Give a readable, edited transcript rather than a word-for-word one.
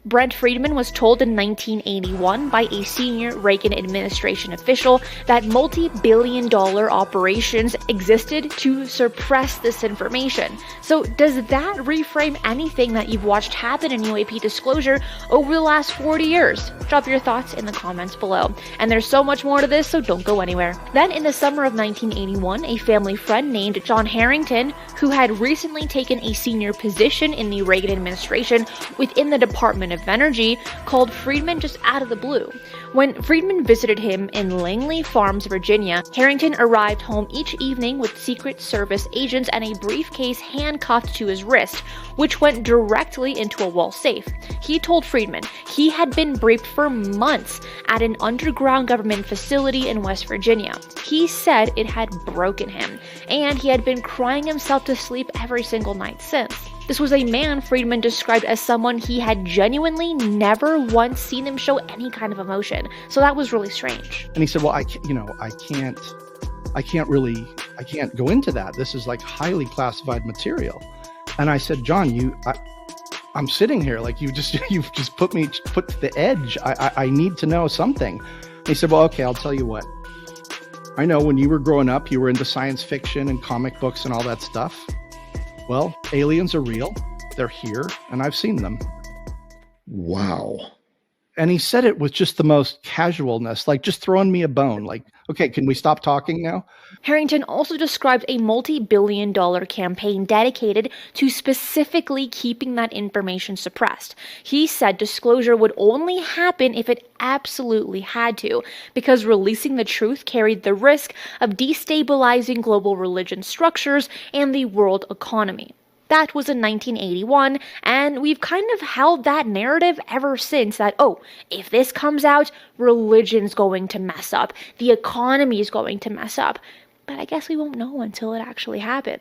Brent Friedman was told in 1981 by a senior Reagan administration official that multi-billion-dollar operations existed to suppress this information. So does that reframe anything that you've watched happen in UAP disclosure over the last 40 years? Drop your thoughts in the comments below. And there's so much more to this, so don't go anywhere. Then in the summer of 1981, a family friend named John Harrington, who had recently taken a senior position in the Reagan administration within the Department of Energy, called Friedman just out of the blue. When Friedman visited him in Langley Farms, Virginia, Harrington arrived home each evening with Secret Service agents and a briefcase handcuffed to his wrist, which went directly into a wall safe. He told Friedman he had been briefed for months at an underground government facility in West Virginia. He said it had broken him, and he had been crying himself to sleep every single night since. This was a man Friedman described as someone he had genuinely never once seen him show any kind of emotion. So that was really strange. And he said, well, I can't go into that. This is like highly classified material. And I said, John, I'm sitting here like you've just put to the edge. I need to know something. And he said, well, okay, I'll tell you what. I know when you were growing up, you were into science fiction and comic books and all that stuff. Well, aliens are real. They're here, and I've seen them. Wow. And he said it with just the most casualness, like just throwing me a bone. Like, okay, can we stop talking now? Harrington also described a multi-billion-dollar campaign dedicated to specifically keeping that information suppressed. He said disclosure would only happen if it absolutely had to, because releasing the truth carried the risk of destabilizing global religion structures and the world economy. That was in 1981, and we've kind of held that narrative ever since that, oh, if this comes out, religion's going to mess up, the economy is going to mess up. But I guess we won't know until it actually happens.